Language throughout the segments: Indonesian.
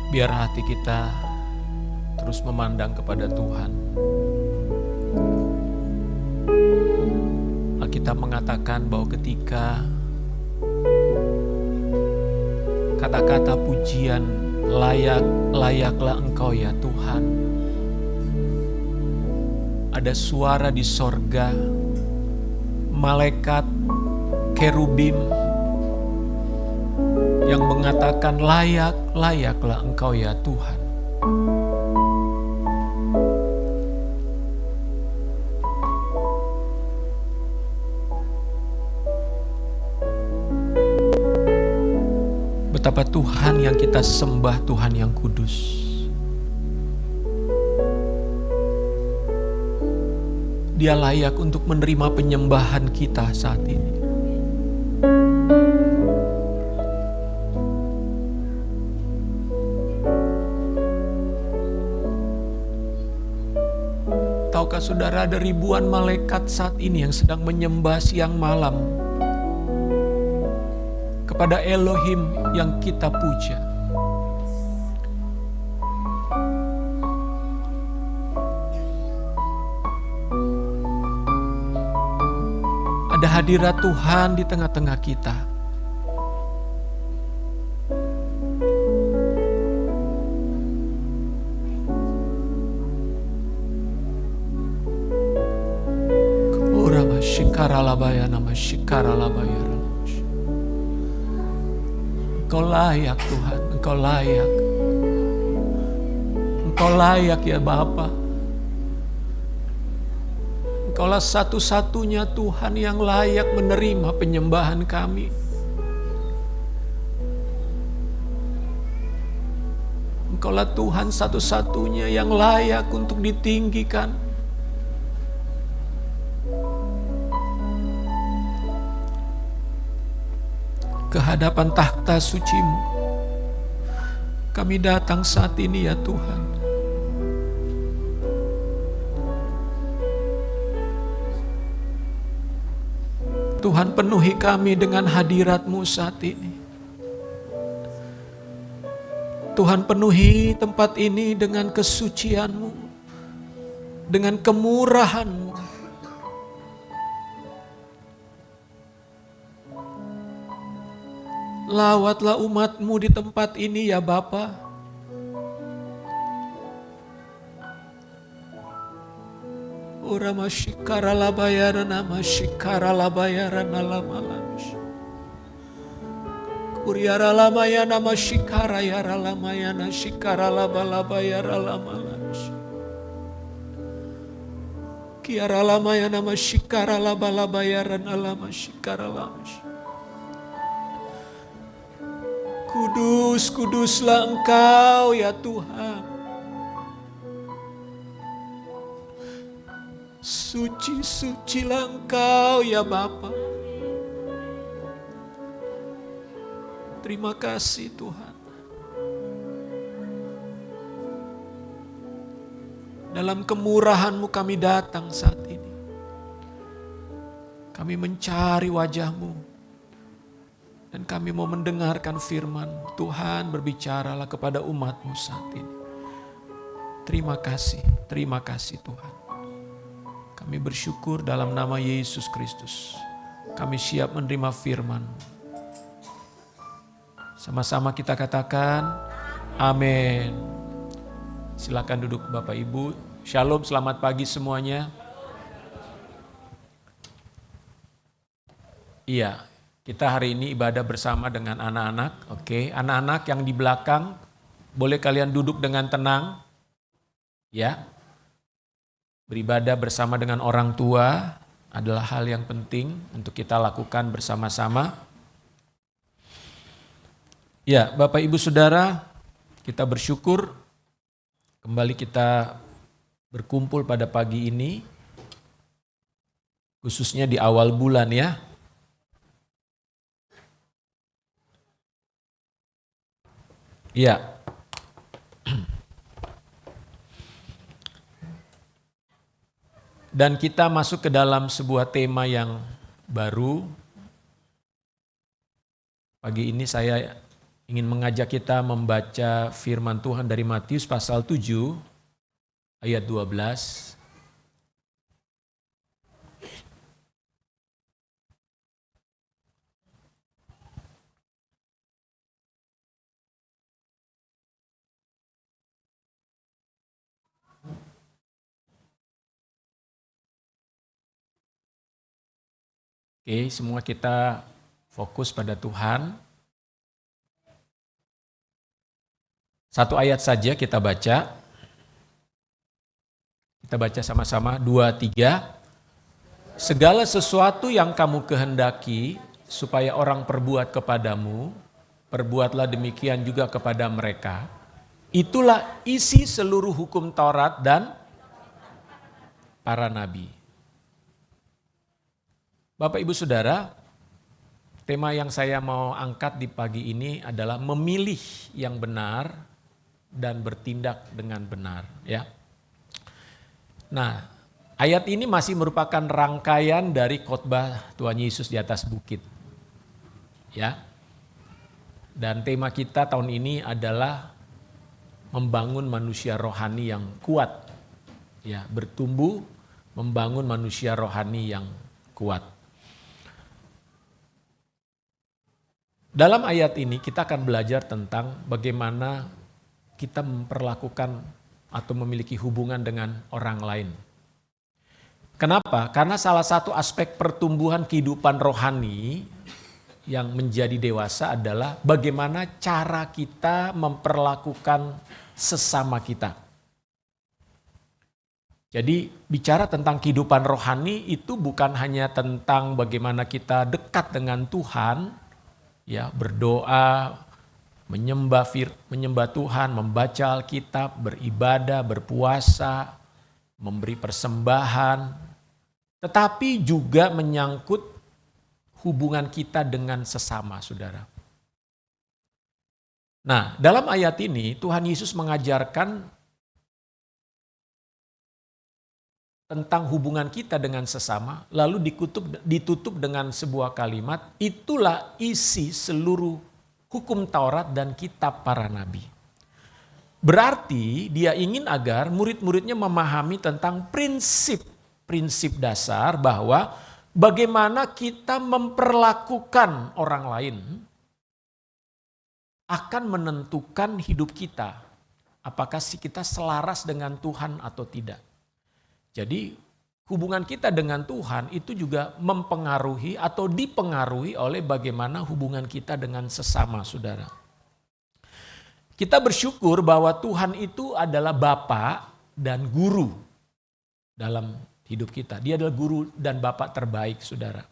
Biar hati kita terus memandang kepada Tuhan. Alkitab mengatakan bahwa ketika kata-kata pujian layaklah Engkau ya Tuhan, ada suara di sorga, malaikat kerubim yang mengatakan layaklah Engkau ya Tuhan. Betapa Tuhan yang kita sembah, Tuhan yang kudus. Dia layak untuk menerima penyembahan kita saat ini. Tahukah saudara, ada ribuan malaikat saat ini yang sedang menyembah siang malam kepada Elohim yang kita puja. Ada hadirat Tuhan di tengah-tengah kita. Kurama shikaralabaya nama shikaralabaya. Engkau layak Tuhan, Engkau layak. Engkau layak ya Bapa. Engkaulah satu-satunya Tuhan yang layak menerima penyembahan kami. Engkaulah Tuhan satu-satunya yang layak untuk ditinggikan. Ke hadapan takhta suci-Mu kami datang saat ini ya Tuhan. Tuhan, penuhi kami dengan hadirat-Mu saat ini. Tuhan, penuhi tempat ini dengan kesucian-Mu, dengan kemurahan-Mu. Lawatlah umat-Mu di tempat ini ya Bapa. Ora mashikara labayara nama shikara labayara nalamalash. Kuriara lamaya nama shikara yara lamaya na shikara labalabayara lamalash. Kiara lamaya nama shikara labalabayara nalama shikara lamash. Kudus, kuduslah Engkau ya Tuhan. Suci, sucilah Engkau ya Bapa. Terima kasih Tuhan. Dalam kemurahan-Mu kami datang saat ini. Kami mencari wajah-Mu. Dan kami mau mendengarkan firman Tuhan, berbicaralah kepada umat-Mu saat ini. Terima kasih Tuhan. Kami bersyukur dalam nama Yesus Kristus. Kami siap menerima firman. Sama-sama kita katakan, amin. Silakan duduk Bapak Ibu. Shalom, selamat pagi semuanya. Iya, kita hari ini ibadah bersama dengan anak-anak. Oke, anak-anak yang di belakang, boleh kalian duduk dengan tenang. Ya. Beribadah bersama dengan orang tua adalah hal yang penting untuk kita lakukan bersama-sama. Ya, Bapak Ibu Saudara, kita bersyukur kembali kita berkumpul pada pagi ini, khususnya di awal bulan ya. Ya. Dan kita masuk ke dalam sebuah tema yang baru. Pagi ini saya ingin mengajak kita membaca firman Tuhan dari Matius pasal 7 ayat 12. Oke, semua kita fokus pada Tuhan. Satu ayat saja kita baca. Kita baca sama-sama, 2, 3. Segala sesuatu yang kamu kehendaki supaya orang perbuat kepadamu, perbuatlah demikian juga kepada mereka. Itulah isi seluruh hukum Taurat dan para nabi. Bapak Ibu Saudara, tema yang saya mau angkat di pagi ini adalah memilih yang benar dan bertindak dengan benar, ya. Nah, ayat ini masih merupakan rangkaian dari khotbah Tuhan Yesus di atas bukit. Ya. Dan tema kita tahun ini adalah membangun manusia rohani yang kuat. Ya, bertumbuh membangun manusia rohani yang kuat. Dalam ayat ini kita akan belajar tentang bagaimana kita memperlakukan atau memiliki hubungan dengan orang lain. Kenapa? Karena salah satu aspek pertumbuhan kehidupan rohani yang menjadi dewasa adalah bagaimana cara kita memperlakukan sesama kita. Jadi bicara tentang kehidupan rohani itu bukan hanya tentang bagaimana kita dekat dengan Tuhan, ya, berdoa, menyembah Tuhan, membaca Alkitab, beribadah, berpuasa, memberi persembahan, tetapi juga menyangkut hubungan kita dengan sesama, saudara. Nah, dalam ayat ini Tuhan Yesus mengajarkan tentang hubungan kita dengan sesama, lalu ditutup dengan sebuah kalimat, itulah isi seluruh hukum Taurat dan kitab para nabi. Berarti dia ingin agar murid-muridnya memahami tentang prinsip dasar bahwa bagaimana kita memperlakukan orang lain akan menentukan hidup kita. Apakah kita selaras dengan Tuhan atau tidak. Jadi hubungan kita dengan Tuhan itu juga mempengaruhi atau dipengaruhi oleh bagaimana hubungan kita dengan sesama, saudara. Kita bersyukur bahwa Tuhan itu adalah Bapa dan Guru dalam hidup kita. Dia adalah Guru dan Bapa terbaik, saudara.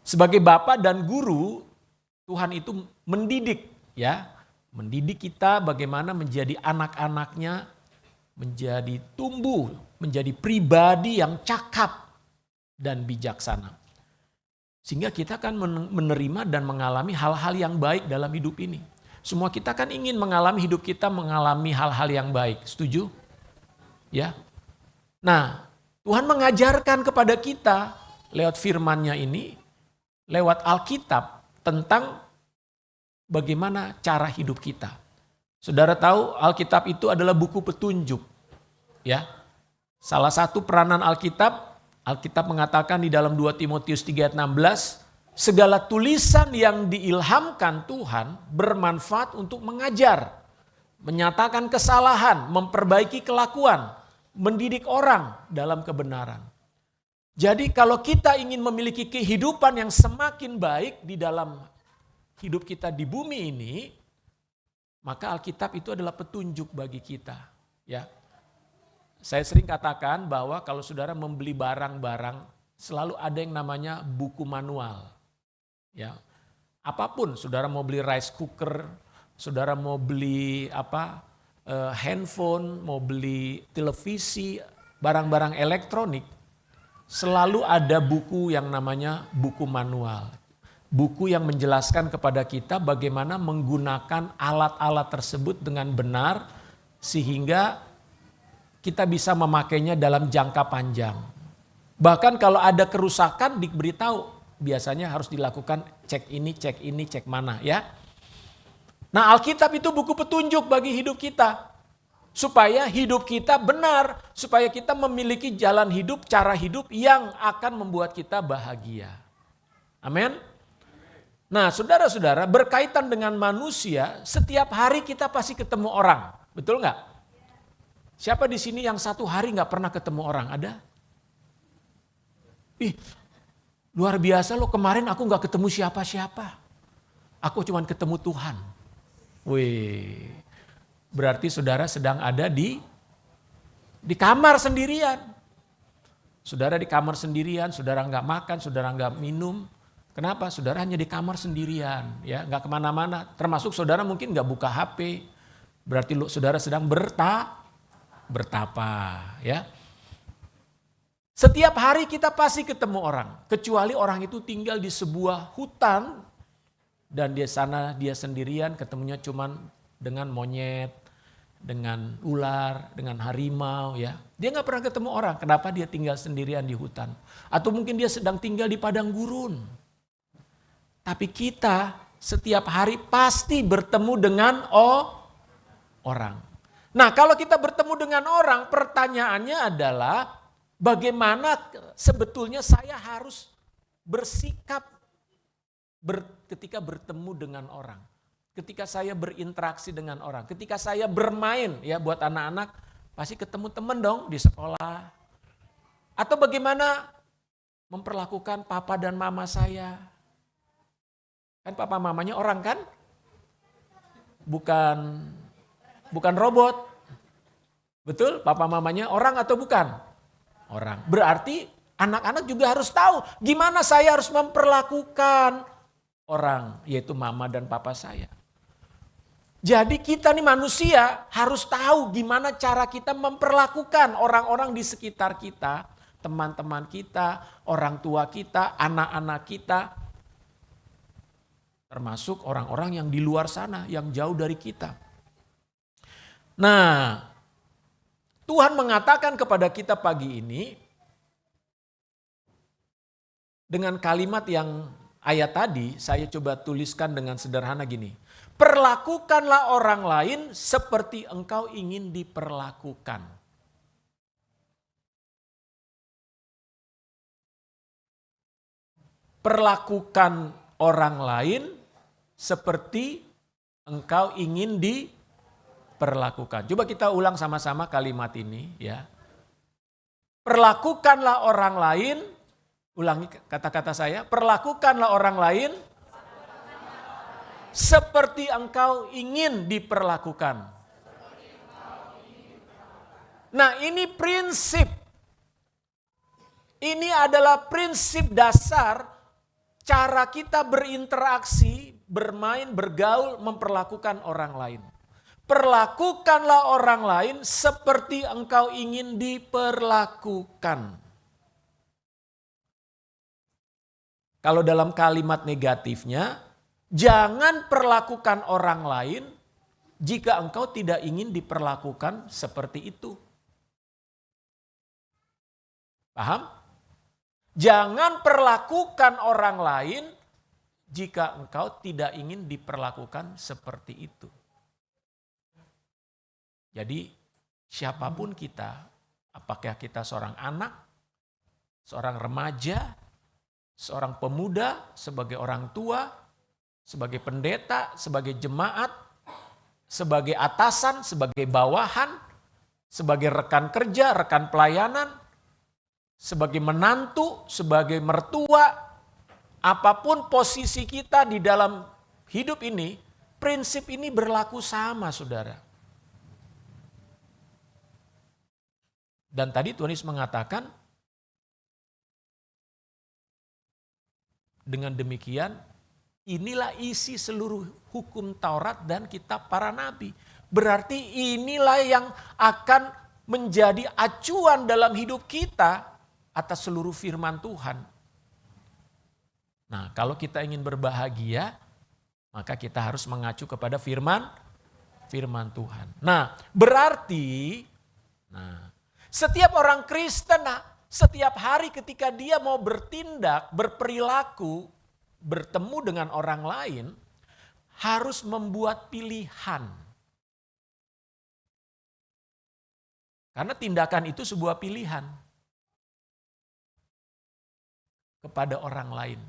Sebagai Bapa dan Guru, Tuhan itu mendidik, ya, mendidik kita bagaimana menjadi anak-anaknya, menjadi tumbuh, menjadi pribadi yang cakap dan bijaksana. Sehingga kita akan menerima dan mengalami hal-hal yang baik dalam hidup ini. Semua kita kan ingin mengalami hidup kita mengalami hal-hal yang baik. Setuju? Ya. Nah, Tuhan mengajarkan kepada kita lewat firman-Nya ini, lewat Alkitab tentang bagaimana cara hidup kita. Saudara tahu Alkitab itu adalah buku petunjuk. Ya. Salah satu peranan Alkitab mengatakan di dalam 2 Timotius 3 ayat 16, segala tulisan yang diilhamkan Tuhan bermanfaat untuk mengajar, menyatakan kesalahan, memperbaiki kelakuan, mendidik orang dalam kebenaran. Jadi kalau kita ingin memiliki kehidupan yang semakin baik di dalam hidup kita di bumi ini, maka Alkitab itu adalah petunjuk bagi kita. Ya. Saya sering katakan bahwa kalau saudara membeli barang-barang selalu ada yang namanya buku manual. Ya. Apapun, saudara mau beli rice cooker, saudara mau beli handphone, mau beli televisi, barang-barang elektronik, selalu ada buku yang namanya buku manual. Buku yang menjelaskan kepada kita bagaimana menggunakan alat-alat tersebut dengan benar sehingga kita bisa memakainya dalam jangka panjang. Bahkan kalau ada kerusakan diberitahu, biasanya harus dilakukan cek ini, cek mana, ya. Nah, Alkitab itu buku petunjuk bagi hidup kita. Supaya hidup kita benar, supaya kita memiliki jalan hidup, cara hidup yang akan membuat kita bahagia. Amin. Nah, saudara-saudara, berkaitan dengan manusia, setiap hari kita pasti ketemu orang. Betul nggak? Siapa di sini yang satu hari nggak pernah ketemu orang? Ada? Ih, luar biasa loh, kemarin aku nggak ketemu siapa-siapa. Aku cuma ketemu Tuhan. Wih, berarti saudara sedang ada di kamar sendirian. Saudara di kamar sendirian, saudara nggak makan, saudara nggak minum. Kenapa? Saudara hanya di kamar sendirian, ya, nggak kemana-mana. Termasuk saudara mungkin nggak buka HP. Berarti saudara sedang bertapa, ya. Setiap hari kita pasti ketemu orang, kecuali orang itu tinggal di sebuah hutan dan di sana dia sendirian, ketemunya cuman dengan monyet, dengan ular, dengan harimau, ya. Dia nggak pernah ketemu orang. Kenapa? Dia tinggal sendirian di hutan. Atau mungkin dia sedang tinggal di padang gurun. Tapi kita setiap hari pasti bertemu dengan orang. Nah, kalau kita bertemu dengan orang, pertanyaannya adalah bagaimana sebetulnya saya harus bersikap ketika bertemu dengan orang. Ketika saya berinteraksi dengan orang, ketika saya bermain, ya, buat anak-anak pasti ketemu teman dong di sekolah. Atau bagaimana memperlakukan papa dan mama saya. Kan papa mamanya orang kan? Bukan robot. Betul? Papa mamanya orang atau bukan? Orang. Berarti anak-anak juga harus tahu gimana saya harus memperlakukan orang, yaitu mama dan papa saya. Jadi kita nih manusia harus tahu gimana cara kita memperlakukan orang-orang di sekitar kita, teman-teman kita, orang tua kita, anak-anak kita, termasuk orang-orang yang di luar sana, yang jauh dari kita. Nah, Tuhan mengatakan kepada kita pagi ini dengan kalimat yang ayat tadi saya coba tuliskan dengan sederhana gini. Perlakukanlah orang lain seperti engkau ingin diperlakukan. Perlakukan orang lain seperti engkau ingin diperlakukan. Coba kita ulang sama-sama kalimat ini, ya. Perlakukanlah orang lain, ulangi kata-kata saya, perlakukanlah orang lain seperti engkau ingin diperlakukan. Nah, ini prinsip. Ini adalah prinsip dasar cara kita berinteraksi, bermain, bergaul, memperlakukan orang lain. Perlakukanlah orang lain seperti engkau ingin diperlakukan. Kalau dalam kalimat negatifnya, jangan perlakukan orang lain jika engkau tidak ingin diperlakukan seperti itu. Paham? Jangan perlakukan orang lain jika engkau tidak ingin diperlakukan seperti itu. Jadi siapapun kita, apakah kita seorang anak, seorang remaja, seorang pemuda, sebagai orang tua, sebagai pendeta, sebagai jemaat, sebagai atasan, sebagai bawahan, sebagai rekan kerja, rekan pelayanan, sebagai menantu, sebagai mertua, apapun posisi kita di dalam hidup ini, prinsip ini berlaku sama, saudara. Dan tadi Tuhan Yesus mengatakan, dengan demikian, inilah isi seluruh hukum Taurat dan kitab para nabi. Berarti inilah yang akan menjadi acuan dalam hidup kita atas seluruh firman Tuhan. Nah, kalau kita ingin berbahagia, maka kita harus mengacu kepada firman Tuhan. Nah, berarti setiap orang Kristen, setiap hari ketika dia mau bertindak, berperilaku, bertemu dengan orang lain, harus membuat pilihan. Karena tindakan itu sebuah pilihan kepada orang lain.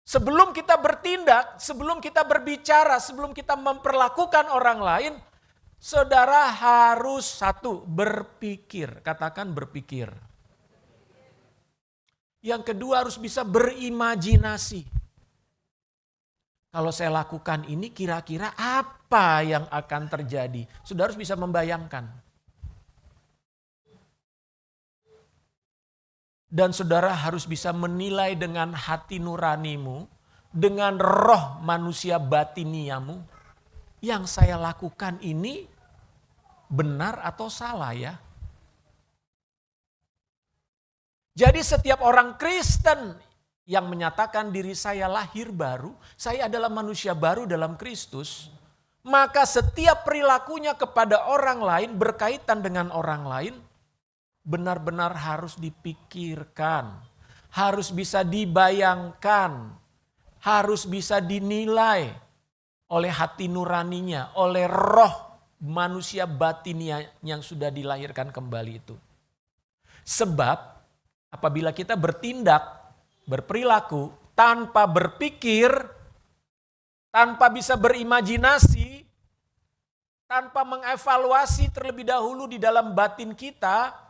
Sebelum kita bertindak, sebelum kita berbicara, sebelum kita memperlakukan orang lain, saudara harus satu, berpikir. Katakan berpikir. Yang kedua harus bisa berimajinasi. Kalau saya lakukan ini kira-kira apa yang akan terjadi? Saudara harus bisa membayangkan. Dan saudara harus bisa menilai dengan hati nuranimu, dengan roh manusia batiniamu, yang saya lakukan ini benar atau salah ya? Jadi setiap orang Kristen yang menyatakan diri saya lahir baru, saya adalah manusia baru dalam Kristus, maka setiap perilakunya kepada orang lain berkaitan dengan orang lain, benar-benar harus dipikirkan, harus bisa dibayangkan, harus bisa dinilai oleh hati nuraninya, oleh roh manusia batinia yang sudah dilahirkan kembali itu. Sebab apabila kita bertindak, berperilaku tanpa berpikir, tanpa bisa berimajinasi, tanpa mengevaluasi terlebih dahulu di dalam batin kita,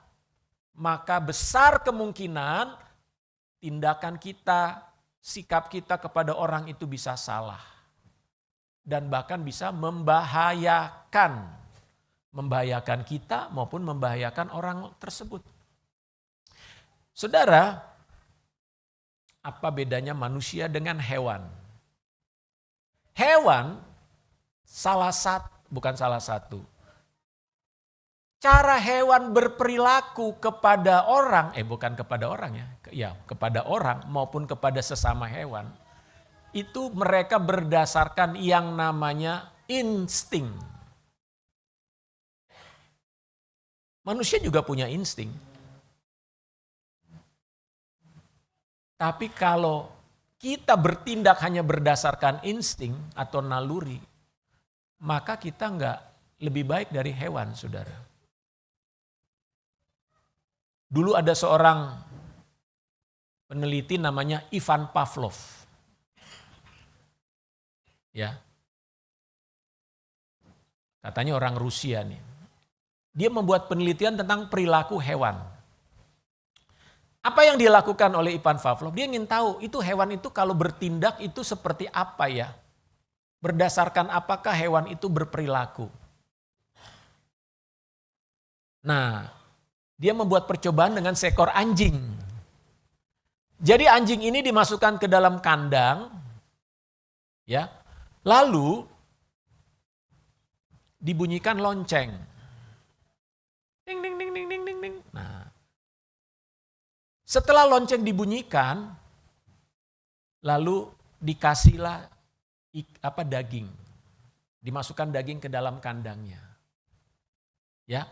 maka besar kemungkinan tindakan kita, sikap kita kepada orang itu bisa salah. Dan bahkan bisa membahayakan. Membahayakan kita maupun membahayakan orang tersebut. Saudara, apa bedanya manusia dengan hewan? Hewan bukan salah satu. Cara hewan berperilaku kepada orang, bukan kepada orang ya, kepada orang maupun kepada sesama hewan, itu mereka berdasarkan yang namanya insting. Manusia juga punya insting. Tapi kalau kita bertindak hanya berdasarkan insting atau naluri, maka kita enggak lebih baik dari hewan, saudara. Dulu ada seorang peneliti namanya Ivan Pavlov. Ya. Katanya orang Rusia nih. Dia membuat penelitian tentang perilaku hewan. Apa yang dilakukan oleh Ivan Pavlov? Dia ingin tahu itu hewan itu kalau bertindak itu seperti apa ya? Berdasarkan apakah hewan itu berperilaku? Nah, dia membuat percobaan dengan seekor anjing. Jadi anjing ini dimasukkan ke dalam kandang, ya. Lalu dibunyikan lonceng. Ding ding ding ding ding ding ding. Nah, setelah lonceng dibunyikan, lalu dikasihlah daging, dimasukkan daging ke dalam kandangnya, ya.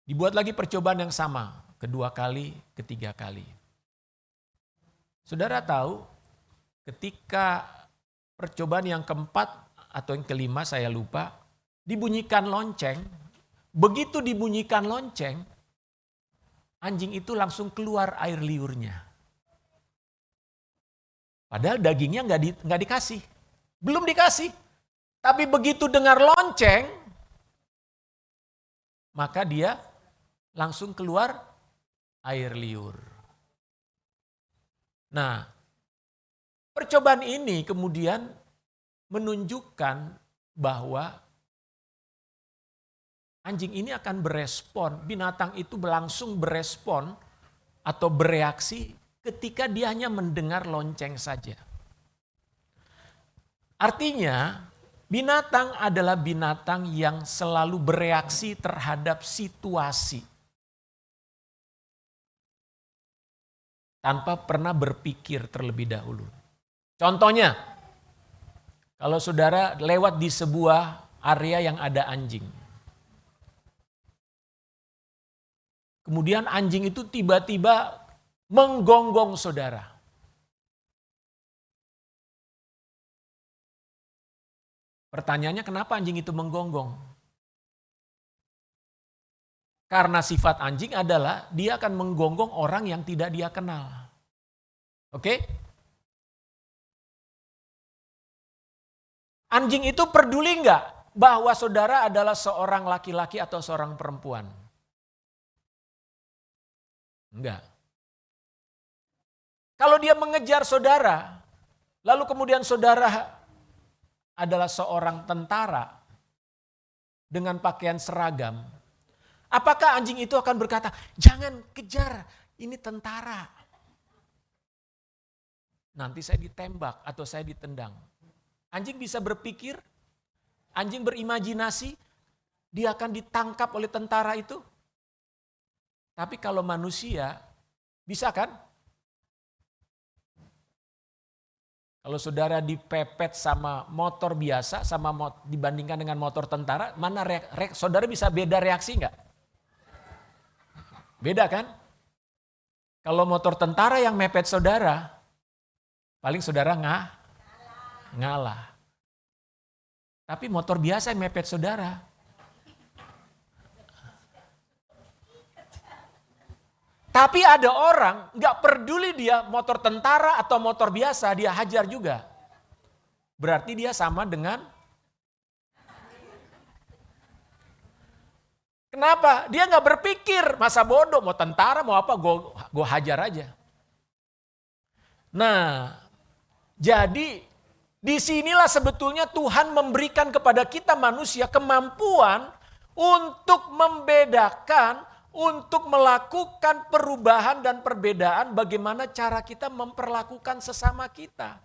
Dibuat lagi percobaan yang sama, kedua kali, ketiga kali. Saudara tahu, ketika percobaan yang keempat atau yang kelima saya lupa, dibunyikan lonceng, begitu dibunyikan lonceng, anjing itu langsung keluar air liurnya. Padahal dagingnya nggak dikasih, belum dikasih. Tapi begitu dengar lonceng, maka dia langsung keluar air liur. Nah, percobaan ini kemudian menunjukkan bahwa anjing ini akan berespon, binatang itu langsung berespon atau bereaksi ketika dia hanya mendengar lonceng saja. Artinya, binatang adalah binatang yang selalu bereaksi terhadap situasi. Tanpa pernah berpikir terlebih dahulu. Contohnya, kalau saudara lewat di sebuah area yang ada anjing. Kemudian anjing itu tiba-tiba menggonggong saudara. Pertanyaannya kenapa anjing itu menggonggong? Karena sifat anjing adalah dia akan menggonggong orang yang tidak dia kenal. Oke? Anjing itu peduli nggak bahwa saudara adalah seorang laki-laki atau seorang perempuan? Enggak. Kalau dia mengejar saudara, lalu kemudian saudara adalah seorang tentara dengan pakaian seragam, apakah anjing itu akan berkata, jangan kejar, ini tentara. Nanti saya ditembak atau saya ditendang. Anjing bisa berpikir, anjing berimajinasi, dia akan ditangkap oleh tentara itu. Tapi kalau manusia, bisa kan? Kalau saudara dipepet sama motor biasa, dibandingkan dengan motor tentara, mana saudara bisa beda reaksi nggak? Beda kan? Kalau motor tentara yang mepet saudara, paling saudara ngalah. Tapi motor biasa yang mepet saudara. Tapi ada orang nggak peduli dia motor tentara atau motor biasa, dia hajar juga. Berarti dia sama dengan. Kenapa? Dia nggak berpikir, masa bodoh mau tentara mau apa, gue hajar aja. Nah, jadi disinilah sebetulnya Tuhan memberikan kepada kita manusia kemampuan untuk membedakan, untuk melakukan perubahan dan perbedaan bagaimana cara kita memperlakukan sesama kita.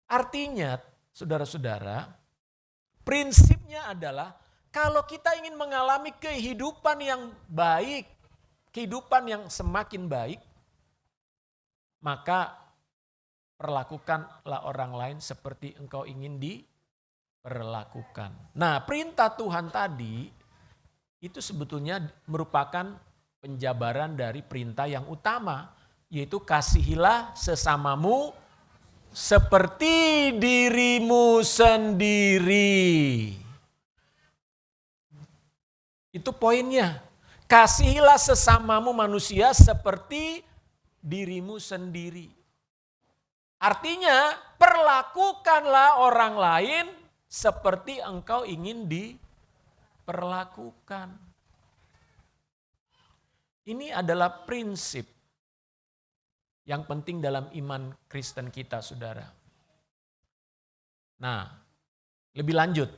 Artinya, saudara-saudara, prinsipnya adalah kalau kita ingin mengalami kehidupan yang baik, kehidupan yang semakin baik, maka perlakukanlah orang lain seperti engkau ingin diperlakukan. Nah, perintah Tuhan tadi itu sebetulnya merupakan penjabaran dari perintah yang utama, yaitu kasihilah sesamamu seperti dirimu sendiri. Itu poinnya. Kasihilah sesamamu manusia seperti dirimu sendiri. Artinya perlakukanlah orang lain seperti engkau ingin diperlakukan. Ini adalah prinsip yang penting dalam iman Kristen kita, saudara. Nah, lebih lanjut.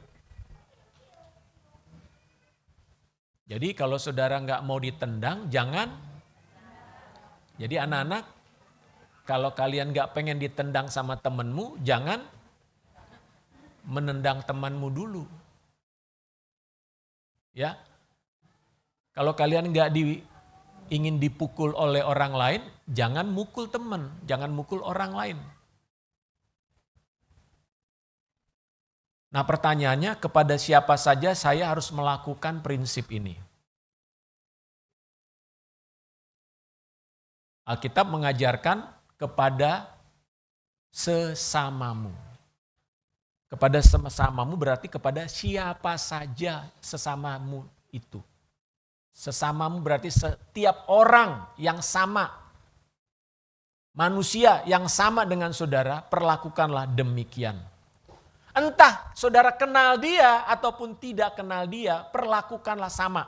Jadi kalau saudara nggak mau ditendang, jangan. Jadi anak-anak, kalau kalian nggak pengen ditendang sama temenmu, jangan menendang temanmu dulu. Ya, kalau kalian nggak ingin dipukul oleh orang lain, jangan mukul teman, jangan mukul orang lain. Nah, pertanyaannya kepada siapa saja saya harus melakukan prinsip ini? Alkitab mengajarkan kepada sesamamu. Kepada sesamamu berarti kepada siapa saja sesamamu itu. Sesamamu berarti setiap orang yang sama. Manusia yang sama dengan saudara, perlakukanlah demikian. Entah saudara kenal dia ataupun tidak kenal dia, perlakukanlah sama.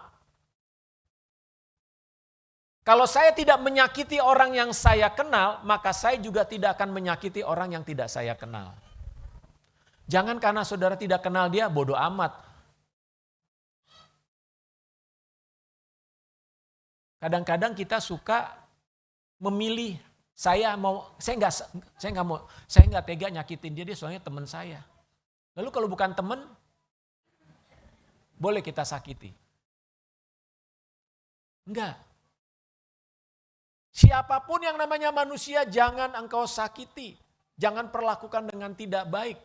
Kalau saya tidak menyakiti orang yang saya kenal, maka saya juga tidak akan menyakiti orang yang tidak saya kenal. Jangan karena saudara tidak kenal dia, bodoh amat. Kadang-kadang kita suka memilih, saya nggak tega nyakitin dia soalnya teman saya. Lalu kalau bukan teman, boleh kita sakiti? Enggak. Siapapun yang namanya manusia jangan engkau sakiti. Jangan perlakukan dengan tidak baik.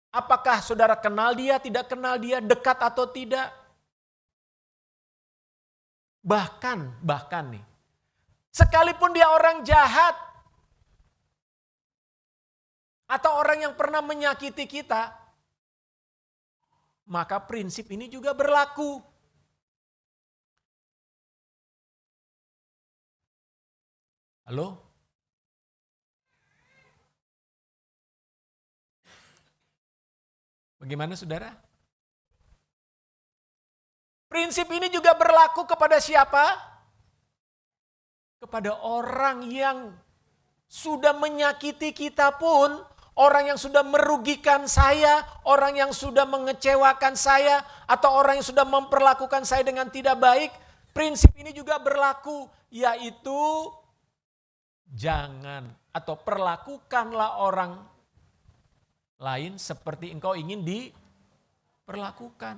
Apakah saudara kenal dia, tidak kenal dia, dekat atau tidak? Bahkan nih, sekalipun dia orang jahat, atau orang yang pernah menyakiti kita, maka prinsip ini juga berlaku. Halo? Bagaimana saudara? Prinsip ini juga berlaku kepada siapa? Kepada orang yang sudah menyakiti kita pun, orang yang sudah merugikan saya, orang yang sudah mengecewakan saya, atau orang yang sudah memperlakukan saya dengan tidak baik, prinsip ini juga berlaku, yaitu jangan atau perlakukanlah orang lain seperti engkau ingin diperlakukan.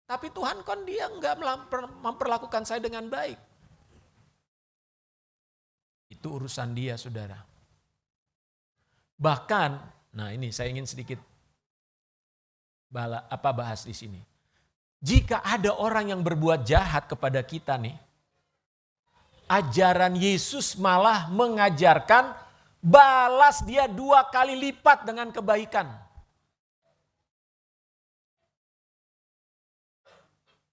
Tapi Tuhan kan dia enggak memperlakukan saya dengan baik. Itu urusan dia, saudara. Bahkan, nah ini saya ingin sedikit bahas di sini. Jika ada orang yang berbuat jahat kepada kita nih, ajaran Yesus malah mengajarkan balas dia 2 kali lipat dengan kebaikan.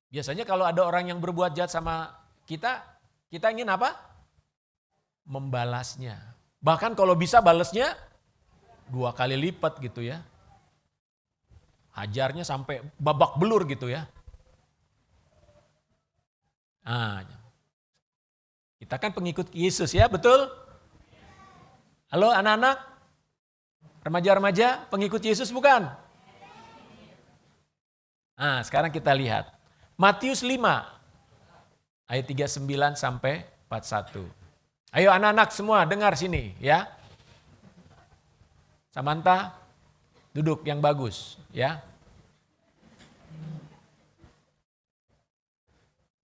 Biasanya kalau ada orang yang berbuat jahat sama kita, kita ingin apa? Membalasnya. Bahkan kalau bisa balasnya 2 kali lipat gitu ya. Hajarnya sampai babak belur gitu ya. Nah, kita kan pengikut Yesus ya, betul? Halo anak-anak, remaja-remaja, pengikut Yesus bukan? Nah, sekarang kita lihat. Matius 5, ayat 39 sampai 41. Ayo anak-anak semua dengar sini ya. Samantha, duduk yang bagus ya.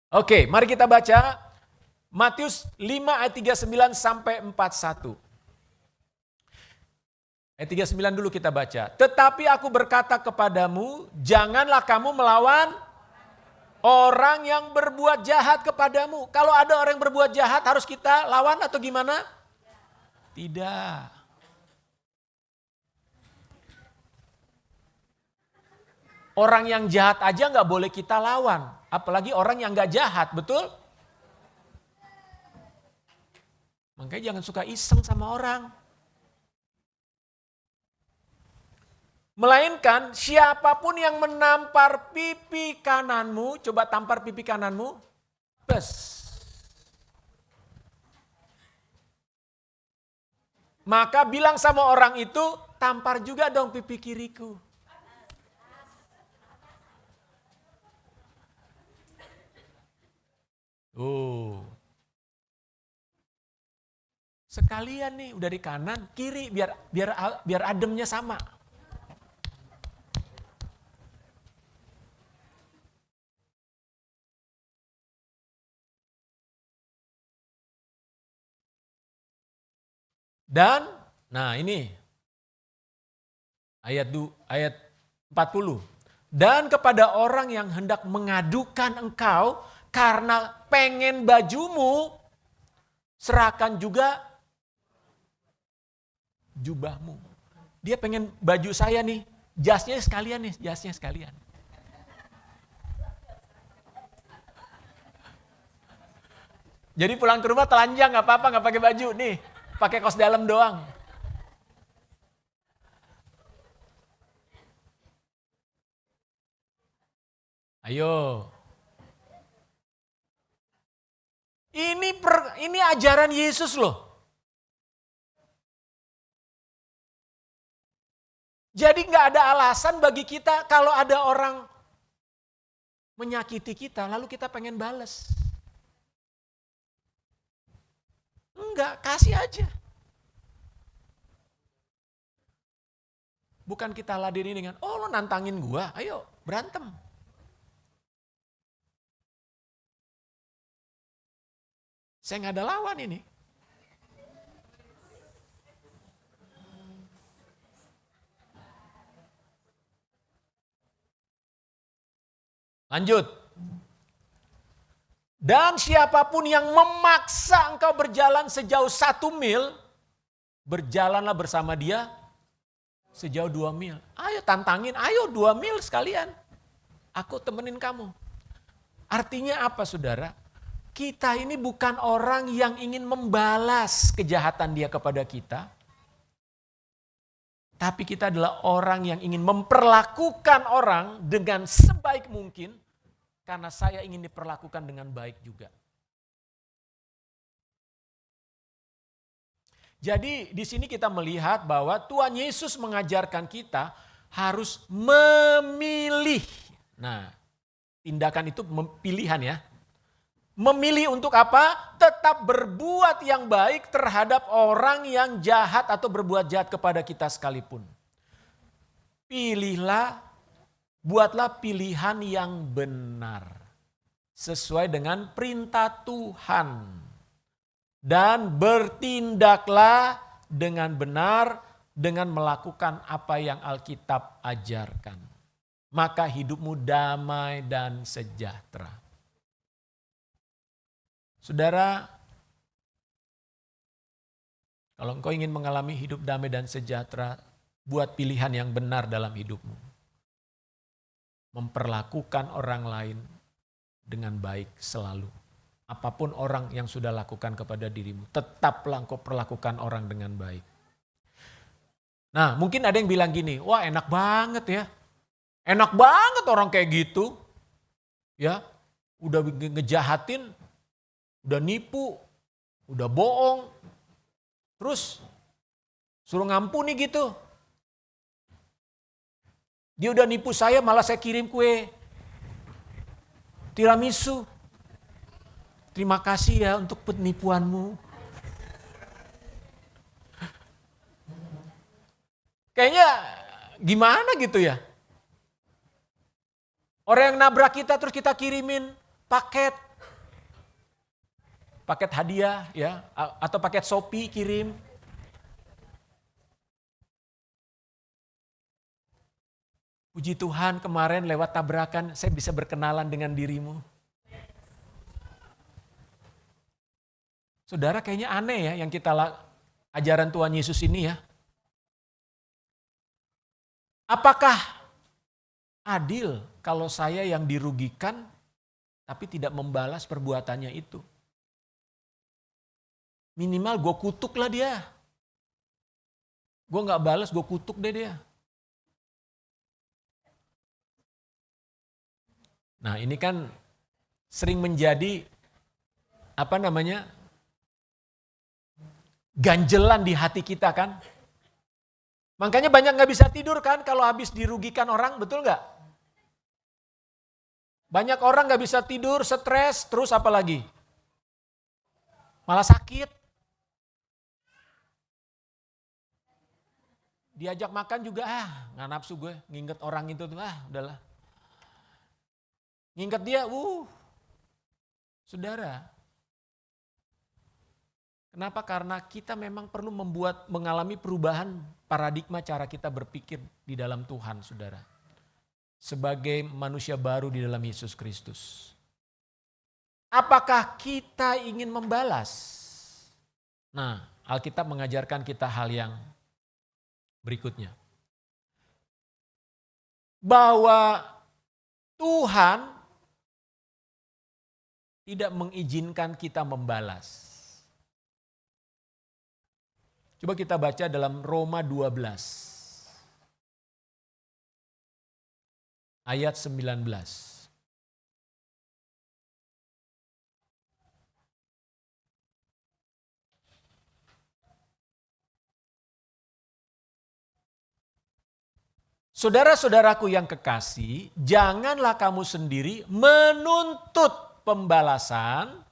Oke, mari kita baca Matius 5 ayat 39 sampai 41. Ayat 39 dulu kita baca. Tetapi aku berkata kepadamu, janganlah kamu melawan orang yang berbuat jahat kepadamu. Kalau ada orang yang berbuat jahat harus kita lawan atau gimana? Tidak. Orang yang jahat aja nggak boleh kita lawan. Apalagi orang yang nggak jahat, betul? Makanya jangan suka iseng sama orang. Melainkan siapapun yang menampar pipi kananmu, coba tampar pipi kananmu, bes. Maka bilang sama orang itu, tampar juga dong pipi kiriku. Sekalian nih udah di kanan, kiri biar ademnya sama. Dan, nah ini ayat 40. Dan kepada orang yang hendak mengadukan engkau karena pengen bajumu, serahkan juga jubahmu. Dia pengen baju saya nih, jasnya sekalian. Jadi pulang ke rumah telanjang gak apa-apa, gak pakai baju nih. Pakai kaos dalam doang. Ayo. Ini ajaran Yesus loh. Jadi gak ada alasan bagi kita kalau ada orang menyakiti kita lalu kita pengen bales. Enggak, kasih aja. Bukan kita ladeni dengan, oh lo nantangin gua, ayo berantem. Saya nggak ada lawan ini. Lanjut. Dan siapapun yang memaksa engkau berjalan sejauh 1 mil, berjalanlah bersama dia Sejauh 2 mil. Ayo tantangin, ayo 2 mil sekalian. Aku temenin kamu. Artinya apa saudara? Kita ini bukan orang yang ingin membalas kejahatan dia kepada kita. Tapi kita adalah orang yang ingin memperlakukan orang dengan sebaik mungkin. Karena saya ingin diperlakukan dengan baik juga. Jadi di sini kita melihat bahwa Tuhan Yesus mengajarkan kita harus memilih. Nah, tindakan itu pilihan ya. Memilih untuk apa? Tetap berbuat yang baik terhadap orang yang jahat atau berbuat jahat kepada kita sekalipun. Pilihlah, buatlah pilihan yang benar. Sesuai dengan perintah Tuhan. Dan bertindaklah dengan benar dengan melakukan apa yang Alkitab ajarkan. Maka hidupmu damai dan sejahtera. Saudara, kalau engkau ingin mengalami hidup damai dan sejahtera, buat pilihan yang benar dalam hidupmu. Memperlakukan orang lain dengan baik selalu. Apapun orang yang sudah lakukan kepada dirimu, tetaplah engkau perlakukan orang dengan baik. Nah, mungkin ada yang bilang gini, wah enak banget ya. Enak banget orang kayak gitu. Ya, udah ngejahatin, udah nipu, udah bohong, terus suruh ngampuni gitu. Dia udah nipu saya, malah saya kirim kue tiramisu. Terima kasih ya untuk penipuanmu. Kayaknya gimana gitu ya. Orang yang nabrak kita terus kita kirimin paket hadiah ya, atau paket Shopee kirim. Puji Tuhan kemarin lewat tabrakan saya bisa berkenalan dengan dirimu. Saudara kayaknya aneh ya yang kita ajaran Tuhan Yesus ini ya. Apakah adil kalau saya yang dirugikan tapi tidak membalas perbuatannya itu? Minimal gue kutuk lah dia. Gue gak balas, gue kutuk deh dia. Nah ini kan sering menjadi ganjelan di hati kita kan. Makanya banyak gak bisa tidur kan kalau habis dirugikan orang, betul gak? Banyak orang gak bisa tidur, stres, terus apa lagi? Malah sakit. Diajak makan juga, gak nafsu gue, nginget orang itu tuh, udahlah. Nginget dia, saudara. Kenapa? Karena kita memang perlu mengalami perubahan paradigma cara kita berpikir di dalam Tuhan, saudara. Sebagai manusia baru di dalam Yesus Kristus. Apakah kita ingin membalas? Nah, Alkitab mengajarkan kita hal yang berikutnya. Bahwa Tuhan tidak mengizinkan kita membalas. Coba kita baca dalam Roma 12. Ayat 19. Saudara-saudaraku yang kekasih, janganlah kamu sendiri menuntut pembalasan,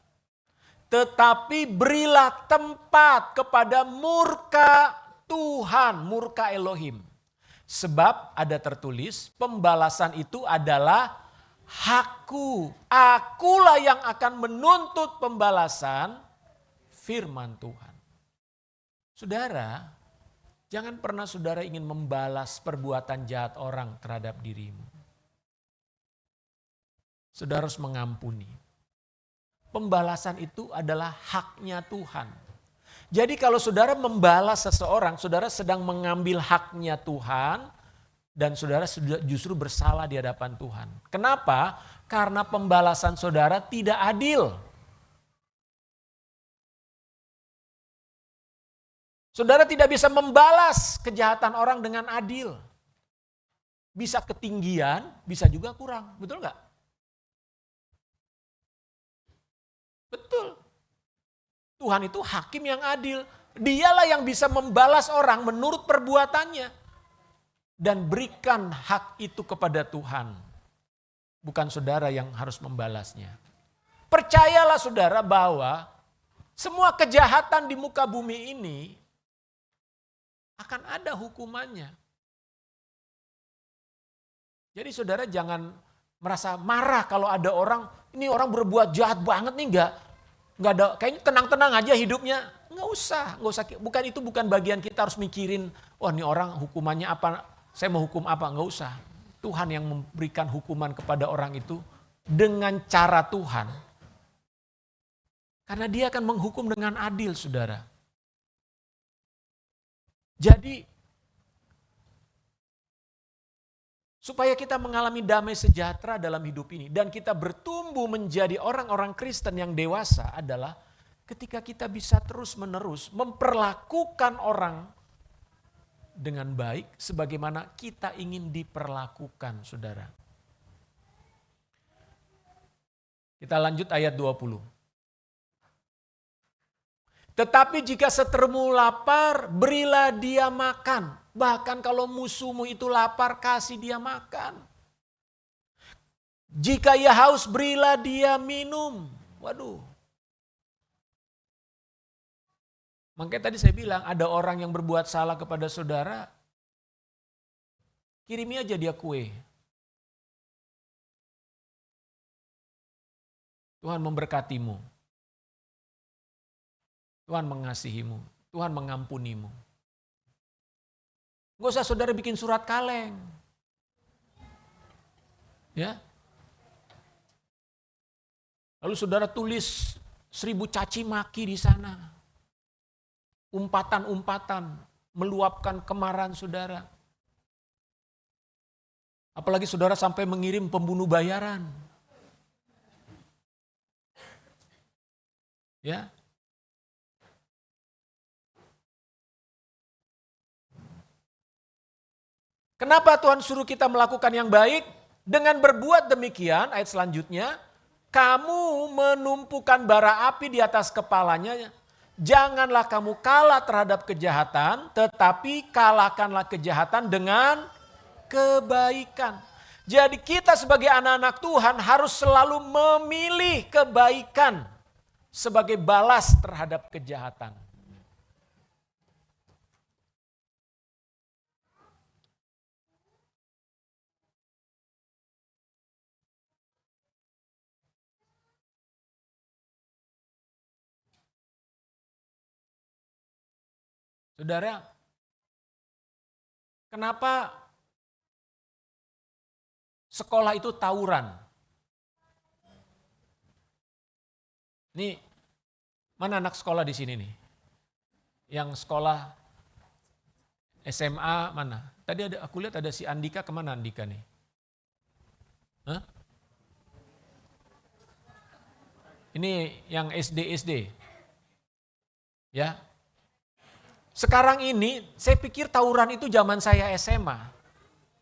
tetapi berilah tempat kepada murka Tuhan, murka Elohim. Sebab ada tertulis, pembalasan itu adalah hakku. Akulah yang akan menuntut pembalasan, firman Tuhan. Saudara, jangan pernah saudara ingin membalas perbuatan jahat orang terhadap dirimu. Saudara harus mengampuni. Pembalasan itu adalah haknya Tuhan. Jadi kalau saudara membalas seseorang, saudara sedang mengambil haknya Tuhan dan saudara justru bersalah di hadapan Tuhan. Kenapa? Karena pembalasan saudara tidak adil. Saudara tidak bisa membalas kejahatan orang dengan adil. Bisa ketinggian, bisa juga kurang. Betul nggak? Betul. Tuhan itu hakim yang adil. Dialah yang bisa membalas orang menurut perbuatannya. Dan berikan hak itu kepada Tuhan. Bukan saudara yang harus membalasnya. Percayalah saudara bahwa semua kejahatan di muka bumi ini akan ada hukumannya. Jadi saudara jangan merasa marah kalau ada orang, ini orang berbuat jahat banget nih, enggak ada, kayaknya tenang-tenang aja hidupnya. Enggak usah. Bukan bagian kita harus mikirin, wah ini orang hukumannya apa, saya mau hukum apa, enggak usah. Tuhan yang memberikan hukuman kepada orang itu dengan cara Tuhan. Karena dia akan menghukum dengan adil, saudara. Jadi, supaya kita mengalami damai sejahtera dalam hidup ini dan kita bertumbuh menjadi orang-orang Kristen yang dewasa adalah ketika kita bisa terus-menerus memperlakukan orang dengan baik sebagaimana kita ingin diperlakukan, saudara. Kita lanjut ayat 20. Tetapi jika setermu lapar, berilah dia makan. Bahkan kalau musuhmu itu lapar, kasih dia makan. Jika ia haus, berilah dia minum. Waduh. Makanya tadi saya bilang, ada orang yang berbuat salah kepada saudara, kirimi aja dia kue. Tuhan memberkatimu. Tuhan mengasihimu. Tuhan mengampunimu. Nggak usah saudara bikin surat kaleng. Ya. Lalu saudara tulis 1000 caci maki di sana. Umpatan-umpatan meluapkan kemarahan saudara. Apalagi saudara sampai mengirim pembunuh bayaran. Ya. Kenapa Tuhan suruh kita melakukan yang baik? Dengan berbuat demikian, ayat selanjutnya, kamu menumpukan bara api di atas kepalanya. Janganlah kamu kalah terhadap kejahatan, tetapi kalahkanlah kejahatan dengan kebaikan. Jadi kita sebagai anak-anak Tuhan harus selalu memilih kebaikan sebagai balas terhadap kejahatan. Saudara, kenapa sekolah itu tawuran? Nih, mana anak sekolah di sini nih? Yang sekolah SMA mana? Tadi aku lihat ada si Andika, kemana Andika nih? Hah? Ini yang SD. Ya. Sekarang ini saya pikir tawuran itu zaman saya SMA.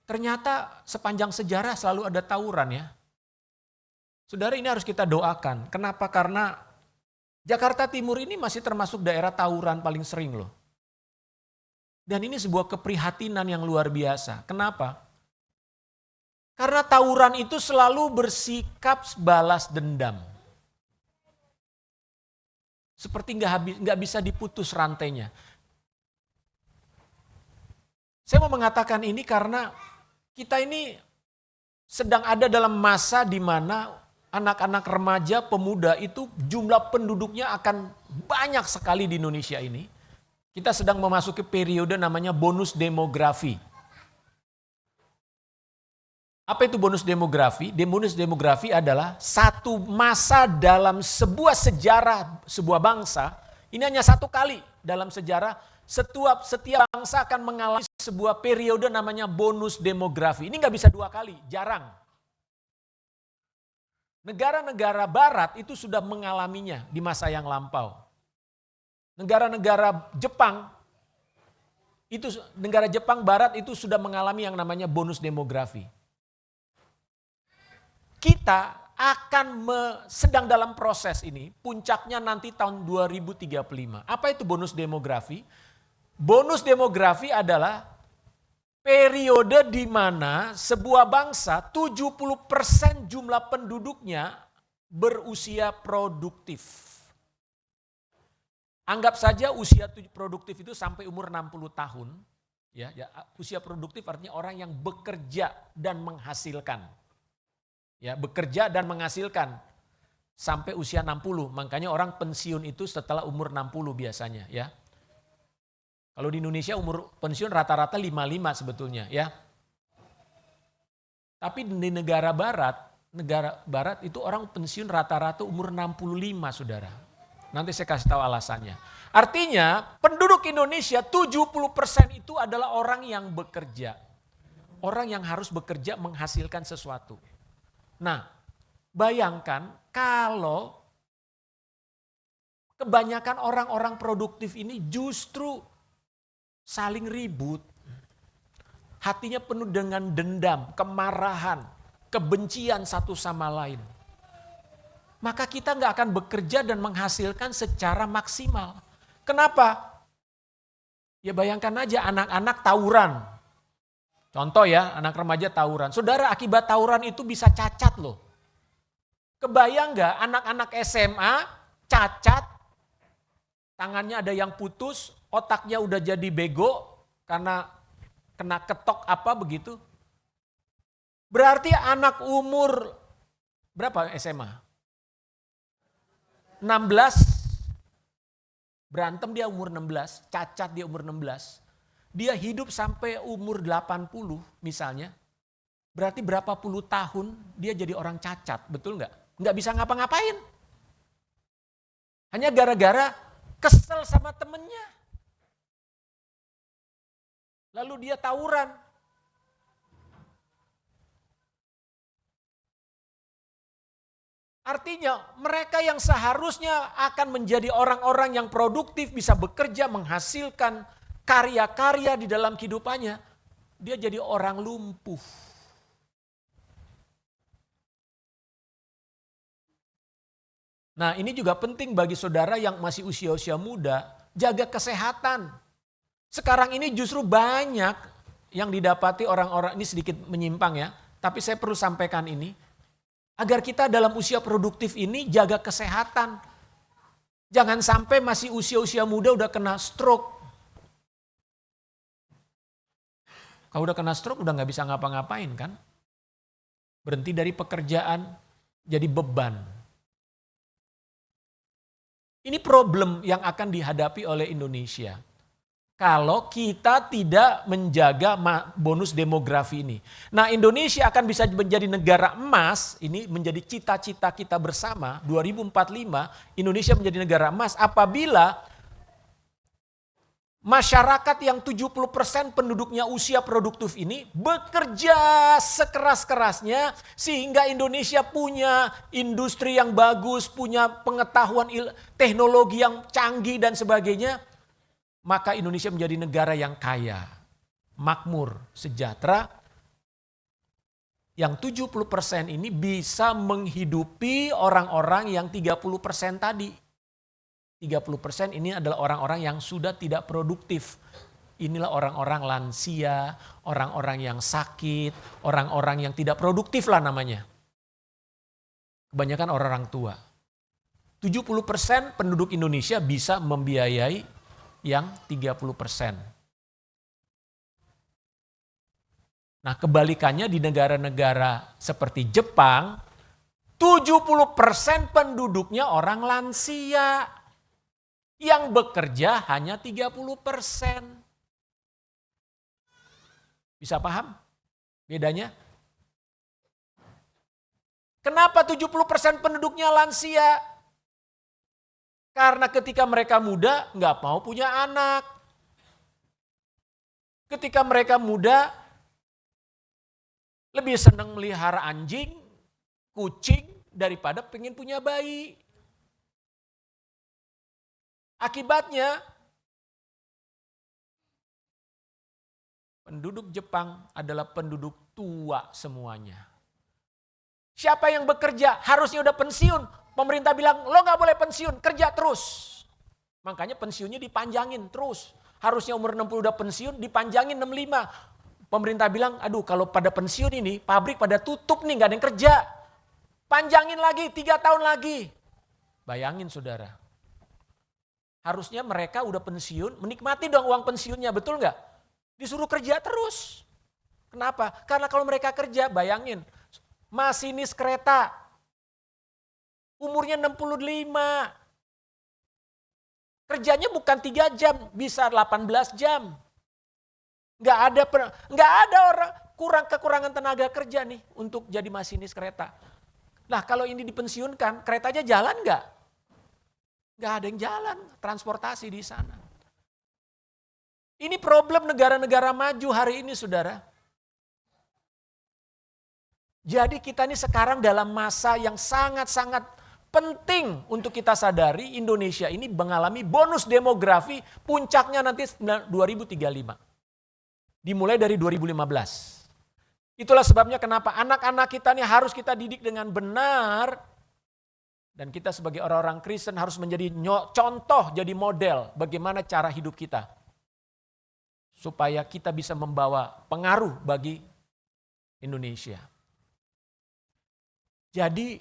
Ternyata sepanjang sejarah selalu ada tawuran ya. Saudara, ini harus kita doakan. Kenapa? Karena Jakarta Timur ini masih termasuk daerah tawuran paling sering loh. Dan ini sebuah keprihatinan yang luar biasa. Kenapa? Karena tawuran itu selalu bersikap balas dendam. Seperti nggak bisa diputus rantainya. Saya mau mengatakan ini karena kita ini sedang ada dalam masa di mana anak-anak remaja, pemuda itu jumlah penduduknya akan banyak sekali di Indonesia ini. Kita sedang memasuki periode namanya bonus demografi. Apa itu bonus demografi? Bonus demografi adalah satu masa dalam sebuah sejarah, sebuah bangsa. Ini hanya satu kali dalam sejarah setiap bangsa akan mengalami sebuah periode namanya bonus demografi. Ini nggak bisa 2 kali, jarang. Negara-negara barat itu sudah mengalaminya di masa yang lampau. Negara-negara Jepang barat itu sudah mengalami yang namanya bonus demografi. Kita akan sedang dalam proses ini, puncaknya nanti tahun 2035. Apa itu bonus demografi? Bonus demografi adalah periode di mana sebuah bangsa 70% jumlah penduduknya berusia produktif. Anggap saja usia produktif itu sampai umur 60 tahun. Ya, usia produktif artinya orang yang bekerja dan menghasilkan. Ya, bekerja dan menghasilkan sampai usia 60. Makanya orang pensiun itu setelah umur 60 biasanya, ya. Kalau di Indonesia umur pensiun rata-rata 55 sebetulnya, ya. Tapi di negara barat itu orang pensiun rata-rata umur 65, Saudara. Nanti saya kasih tahu alasannya. Artinya penduduk Indonesia 70% itu adalah orang yang bekerja. Orang yang harus bekerja menghasilkan sesuatu. Nah, bayangkan kalau kebanyakan orang-orang produktif ini justru saling ribut. Hatinya penuh dengan dendam, kemarahan, kebencian satu sama lain. Maka kita nggak akan bekerja dan menghasilkan secara maksimal. Kenapa? Ya bayangkan aja anak-anak tawuran. Contoh ya, anak remaja tawuran. Saudara, akibat tawuran itu bisa cacat loh. Kebayang nggak anak-anak SMA cacat, tangannya ada yang putus, otaknya udah jadi bego karena kena ketok apa begitu. Berarti anak umur berapa SMA? 16, berantem dia umur 16, cacat dia umur 16. Dia hidup sampai umur 80 misalnya. Berarti berapa puluh tahun dia jadi orang cacat, betul nggak? Nggak bisa ngapa-ngapain. Hanya gara-gara kesel sama temennya. Lalu dia tawuran. Artinya mereka yang seharusnya akan menjadi orang-orang yang produktif, bisa bekerja, menghasilkan karya-karya di dalam kehidupannya, dia jadi orang lumpuh. Nah, ini juga penting bagi saudara yang masih usia-usia muda, jaga kesehatan. Sekarang ini justru banyak yang didapati orang-orang, ini sedikit menyimpang ya, tapi saya perlu sampaikan ini. Agar kita dalam usia produktif ini jaga kesehatan. Jangan sampai masih usia-usia muda udah kena stroke. Kalau udah kena stroke udah gak bisa ngapa-ngapain kan. Berhenti dari pekerjaan, jadi beban. Ini problem yang akan dihadapi oleh Indonesia. Kalau kita tidak menjaga bonus demografi ini. Nah, Indonesia akan bisa menjadi negara emas, ini menjadi cita-cita kita bersama, 2045 Indonesia menjadi negara emas apabila masyarakat yang 70% penduduknya usia produktif ini bekerja sekeras-kerasnya sehingga Indonesia punya industri yang bagus, punya pengetahuan teknologi yang canggih dan sebagainya. Maka Indonesia menjadi negara yang kaya, makmur, sejahtera. Yang 70% ini bisa menghidupi orang-orang yang 30% tadi. 30% ini adalah orang-orang yang sudah tidak produktif. Inilah orang-orang lansia, orang-orang yang sakit, orang-orang yang tidak produktif lah namanya. Kebanyakan orang tua. 70% penduduk Indonesia bisa membiayai yang 30%. Nah, kebalikannya di negara-negara seperti Jepang, 70% penduduknya orang lansia. Yang bekerja hanya 30%. Bisa paham bedanya? Kenapa 70% penduduknya lansia? Karena ketika mereka muda nggak mau punya anak. Ketika mereka muda lebih senang melihara anjing, kucing daripada pengen punya bayi. Akibatnya penduduk Jepang adalah penduduk tua semuanya. Siapa yang bekerja harusnya udah pensiun. Pemerintah bilang lo gak boleh pensiun, kerja terus. Makanya pensiunnya dipanjangin terus. Harusnya umur 60 udah pensiun, dipanjangin 65. Pemerintah bilang aduh kalau pada pensiun ini pabrik pada tutup nih gak ada yang kerja. Panjangin lagi 3 tahun lagi. Bayangin saudara. Harusnya mereka udah pensiun, menikmati dong uang pensiunnya, betul gak? Disuruh kerja terus. Kenapa? Karena kalau mereka kerja, bayangin. Masinis kereta, umurnya 65. Kerjanya bukan 3 jam, bisa 18 jam. Nggak ada orang kekurangan tenaga kerja nih untuk jadi masinis kereta. Nah kalau ini dipensiunkan, keretanya jalan nggak? Nggak ada yang jalan, transportasi di sana. Ini problem negara-negara maju hari ini saudara. Jadi kita ini sekarang dalam masa yang sangat-sangat penting untuk kita sadari Indonesia ini mengalami bonus demografi puncaknya nanti 2035. Dimulai dari 2015. Itulah sebabnya kenapa anak-anak kita ini harus kita didik dengan benar. Dan kita sebagai orang-orang Kristen harus menjadi contoh, jadi model bagaimana cara hidup kita. Supaya kita bisa membawa pengaruh bagi Indonesia. Jadi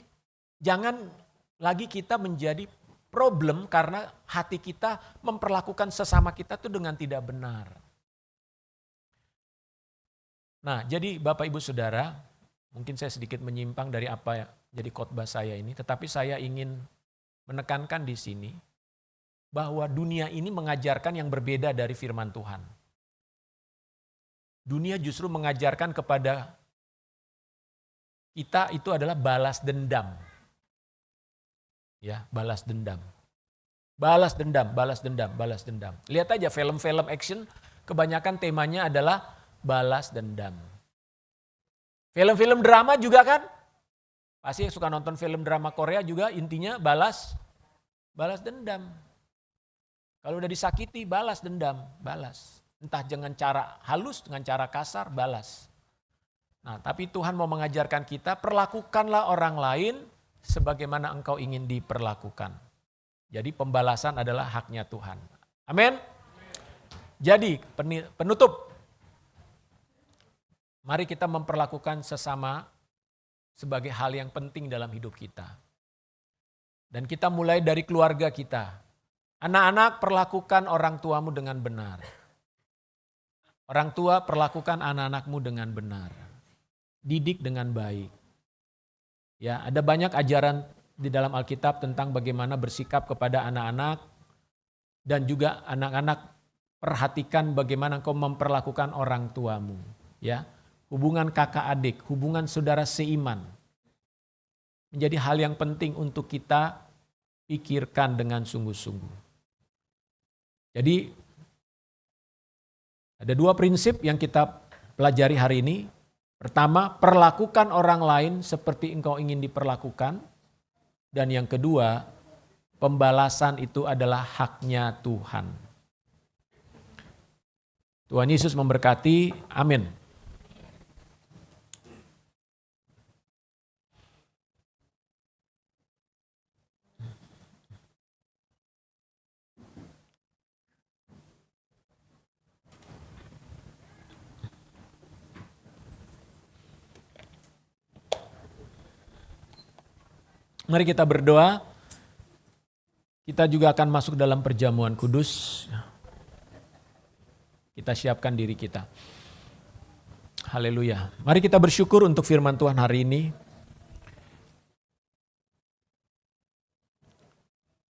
jangan lagi kita menjadi problem karena hati kita memperlakukan sesama kita itu dengan tidak benar. Nah jadi Bapak Ibu Saudara, mungkin saya sedikit menyimpang dari apa jadi khotbah saya ini, tetapi saya ingin menekankan di sini bahwa dunia ini mengajarkan yang berbeda dari firman Tuhan. Dunia justru mengajarkan kepada kita itu adalah balas dendam. Ya, balas dendam. Balas dendam, balas dendam, balas dendam. Lihat aja film-film action, kebanyakan temanya adalah balas dendam. Film-film drama juga kan? Pasti suka nonton film drama Korea juga intinya balas dendam. Kalau udah disakiti, balas dendam, balas. Entah dengan cara halus, dengan cara kasar, balas. Nah, tapi Tuhan mau mengajarkan kita, perlakukanlah orang lain sebagaimana engkau ingin diperlakukan. Jadi pembalasan adalah haknya Tuhan. Amin. Jadi penutup. Mari kita memperlakukan sesama sebagai hal yang penting dalam hidup kita. Dan kita mulai dari keluarga kita. Anak-anak, perlakukan orang tuamu dengan benar. Orang tua, perlakukan anak-anakmu dengan benar. Didik dengan baik. Ya, ada banyak ajaran di dalam Alkitab tentang bagaimana bersikap kepada anak-anak dan juga anak-anak perhatikan bagaimana engkau memperlakukan orang tuamu, ya. Hubungan kakak adik, hubungan saudara seiman menjadi hal yang penting untuk kita pikirkan dengan sungguh-sungguh. Jadi ada 2 prinsip yang kita pelajari hari ini. Pertama, perlakukan orang lain seperti engkau ingin diperlakukan. Dan yang kedua, pembalasan itu adalah haknya Tuhan. Tuhan Yesus memberkati. Amin. Mari kita berdoa. Kita juga akan masuk dalam perjamuan kudus. Kita siapkan diri kita. Haleluya. Mari kita bersyukur untuk firman Tuhan hari ini.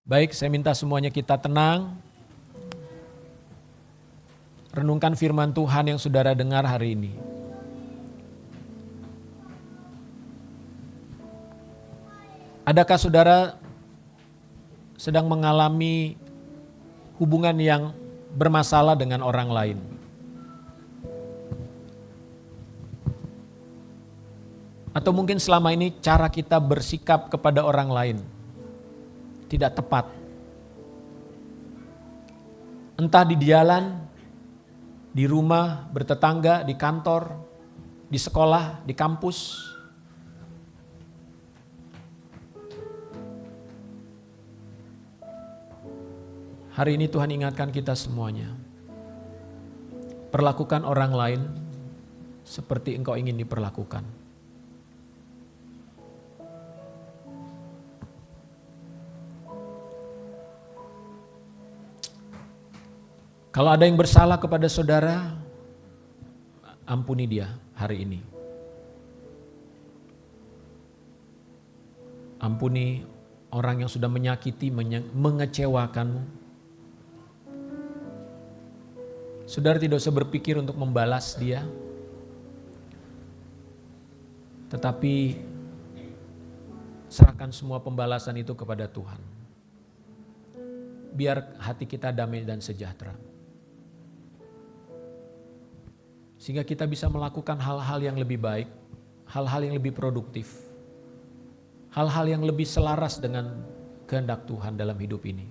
Baik, saya minta semuanya kita tenang. Renungkan firman Tuhan yang saudara dengar hari ini. Adakah saudara sedang mengalami hubungan yang bermasalah dengan orang lain. Atau mungkin selama ini cara kita bersikap kepada orang lain tidak tepat. Entah di jalan, di rumah, bertetangga, di kantor, di sekolah, di kampus. Hari ini Tuhan ingatkan kita semuanya. Perlakukan orang lain seperti engkau ingin diperlakukan. Kalau ada yang bersalah kepada saudara, ampuni dia hari ini. Ampuni orang yang sudah menyakiti, mengecewakanmu. Saudara tidak usah berpikir untuk membalas dia. Tetapi serahkan semua pembalasan itu kepada Tuhan. Biar hati kita damai dan sejahtera. Sehingga kita bisa melakukan hal-hal yang lebih baik, hal-hal yang lebih produktif, hal-hal yang lebih selaras dengan kehendak Tuhan dalam hidup ini.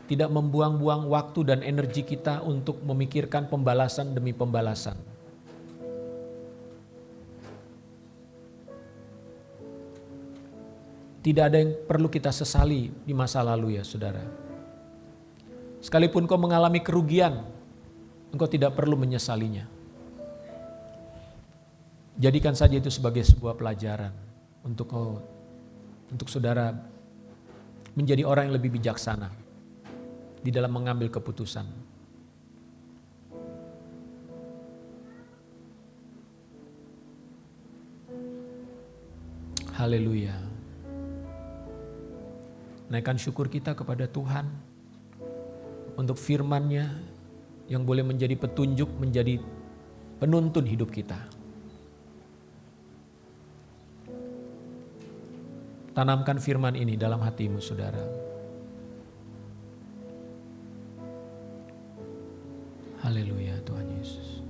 Tidak membuang-buang waktu dan energi kita untuk memikirkan pembalasan demi pembalasan. Tidak ada yang perlu kita sesali di masa lalu ya saudara. Sekalipun kau mengalami kerugian, engkau tidak perlu menyesalinya. Jadikan saja itu sebagai sebuah pelajaran untuk saudara menjadi orang yang lebih bijaksana di dalam mengambil keputusan. Haleluya. Naikkan syukur kita kepada Tuhan untuk firman-Nya yang boleh menjadi petunjuk, menjadi penuntun hidup kita. Tanamkan firman ini dalam hatimu, saudara. Haleluya, Tuhan Yesus.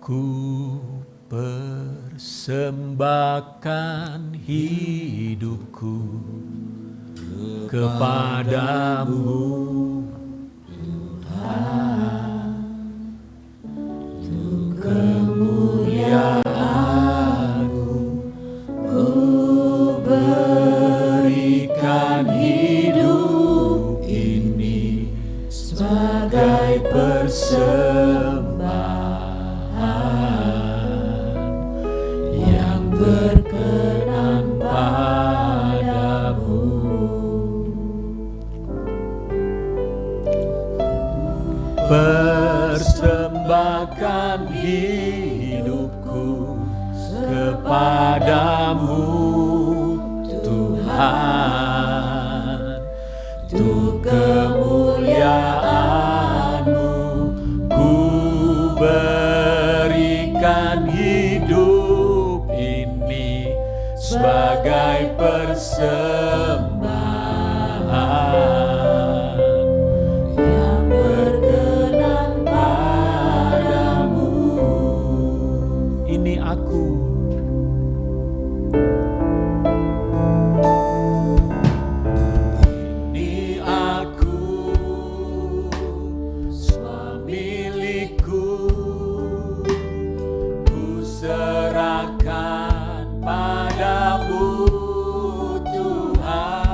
Ku persembahkan hidupku kepadamu, Tuhan, untuk kemuliaan-Mu. Ku berikan hidup ini sebagai persembahan berkenan padamu. Persembahkan hidupku kepadamu, Tuhan, untuk kemuliaan-Mu. Ku berikan hidup ini sebagai persembahan yang berkenan padamu. Ini aku. Ini aku, semua milikku. Ku serahkan padamu, Tuhan.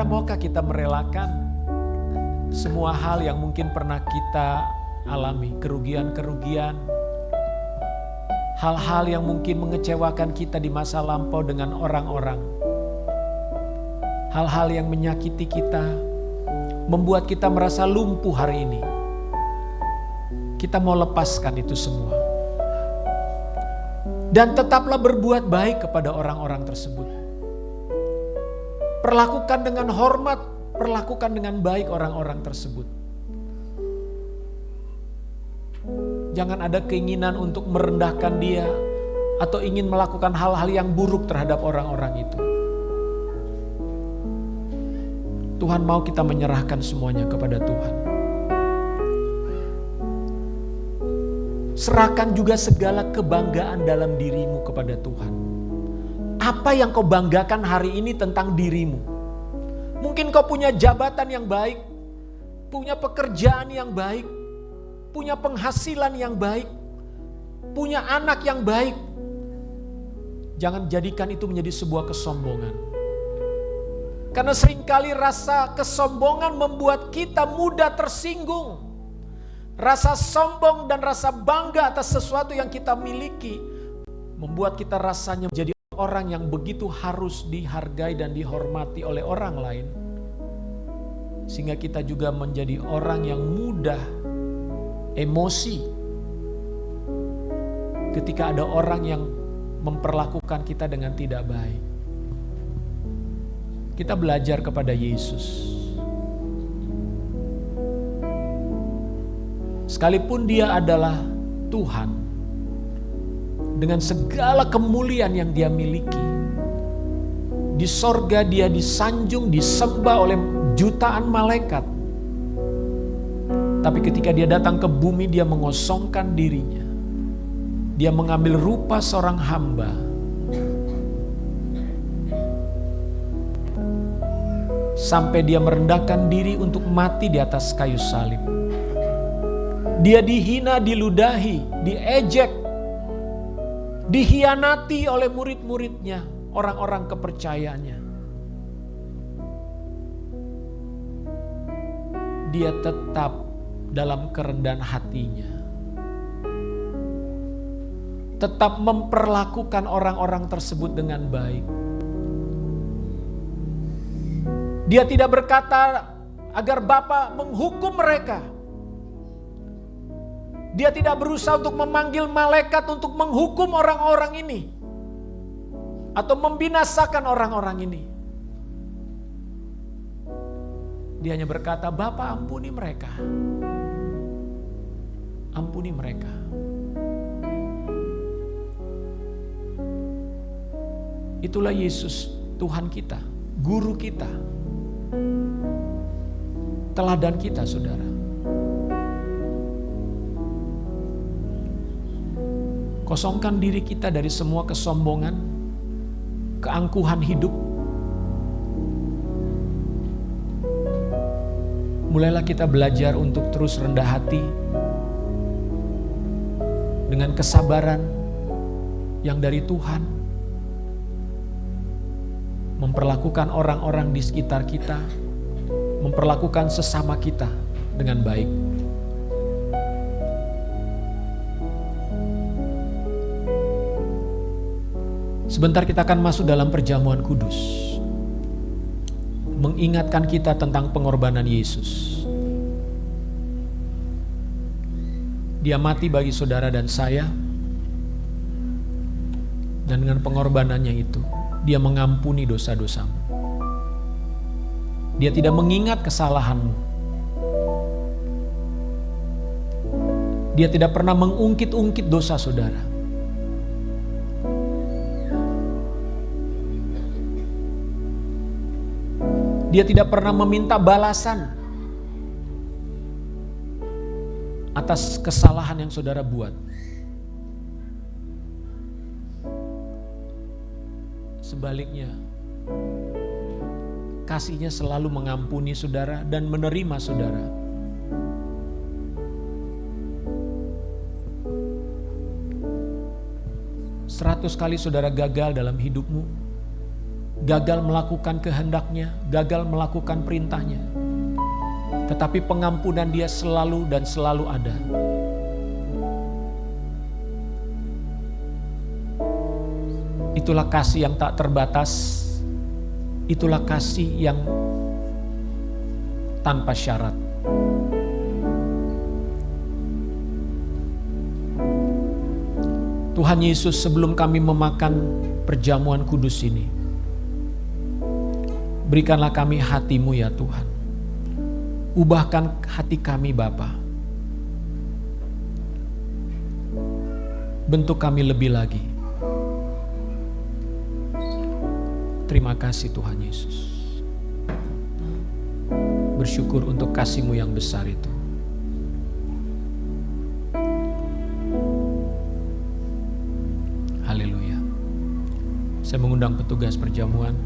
Saudara, maukah kita merelakan semua hal yang mungkin pernah kita alami, kerugian-kerugian, hal-hal yang mungkin mengecewakan kita di masa lampau dengan orang-orang, hal-hal yang menyakiti kita, membuat kita merasa lumpuh hari ini. Kita mau lepaskan itu semua. Dan tetaplah berbuat baik kepada orang-orang tersebut. Perlakukan dengan hormat, perlakukan dengan baik orang-orang tersebut. Jangan ada keinginan untuk merendahkan dia atau ingin melakukan hal-hal yang buruk terhadap orang-orang itu. Tuhan mau kita menyerahkan semuanya kepada Tuhan. Serahkan juga segala kebanggaan dalam dirimu kepada Tuhan. Apa yang kau banggakan hari ini tentang dirimu? Mungkin kau punya jabatan yang baik, punya pekerjaan yang baik, punya penghasilan yang baik, punya anak yang baik. Jangan jadikan itu menjadi sebuah kesombongan. Karena seringkali rasa kesombongan membuat kita mudah tersinggung. Rasa sombong dan rasa bangga atas sesuatu yang kita miliki membuat kita rasanya menjadi orang yang begitu harus dihargai dan dihormati oleh orang lain. Sehingga kita juga menjadi orang yang mudah emosi ketika ada orang yang memperlakukan kita dengan tidak baik. Kita belajar kepada Yesus. Sekalipun dia adalah Tuhan, dengan segala kemuliaan yang dia miliki, di sorga dia disanjung, disembah oleh jutaan malaikat. Tapi ketika dia datang ke bumi, dia mengosongkan dirinya. Dia mengambil rupa seorang hamba. Sampai dia merendahkan diri untuk mati di atas kayu salib. Dia dihina, diludahi, diejek, dihianati oleh murid-muridnya, orang-orang kepercayaannya. Dia tetap dalam kerendahan hatinya, tetap memperlakukan orang-orang tersebut dengan baik. Dia tidak berkata agar Bapa menghukum mereka. Dia tidak berusaha untuk memanggil malaikat untuk menghukum orang-orang ini atau membinasakan orang-orang ini. Dia hanya berkata, Bapa ampuni mereka. Ampuni mereka. Itulah Yesus, Tuhan kita, guru kita, teladan kita, saudara. Kosongkan diri kita dari semua kesombongan, keangkuhan hidup. Mulailah kita belajar untuk terus rendah hati dengan kesabaran yang dari Tuhan, memperlakukan orang-orang di sekitar kita, memperlakukan sesama kita dengan baik. Sebentar kita akan masuk dalam perjamuan kudus, mengingatkan kita tentang pengorbanan Yesus. Dia mati bagi saudara dan saya, dan dengan pengorbanannya itu, dia mengampuni dosa-dosamu. Dia tidak mengingat kesalahanmu. Dia tidak pernah mengungkit-ungkit dosa saudara. Dia tidak pernah meminta balasan atas kesalahan yang saudara buat. Sebaliknya, kasih-Nya selalu mengampuni saudara dan menerima saudara. Seratus kali saudara gagal dalam hidupmu, gagal melakukan kehendaknya, gagal melakukan perintahnya. Tetapi pengampunan dia selalu dan selalu ada. Itulah kasih yang tak terbatas. Itulah kasih yang tanpa syarat. Tuhan Yesus, sebelum kami memakan perjamuan kudus ini, berikanlah kami hati-Mu ya Tuhan. Ubahkan hati kami Bapa. Bentuk kami lebih lagi. Terima kasih Tuhan Yesus. Bersyukur untuk kasih-Mu yang besar itu. Haleluya. Saya mengundang petugas perjamuan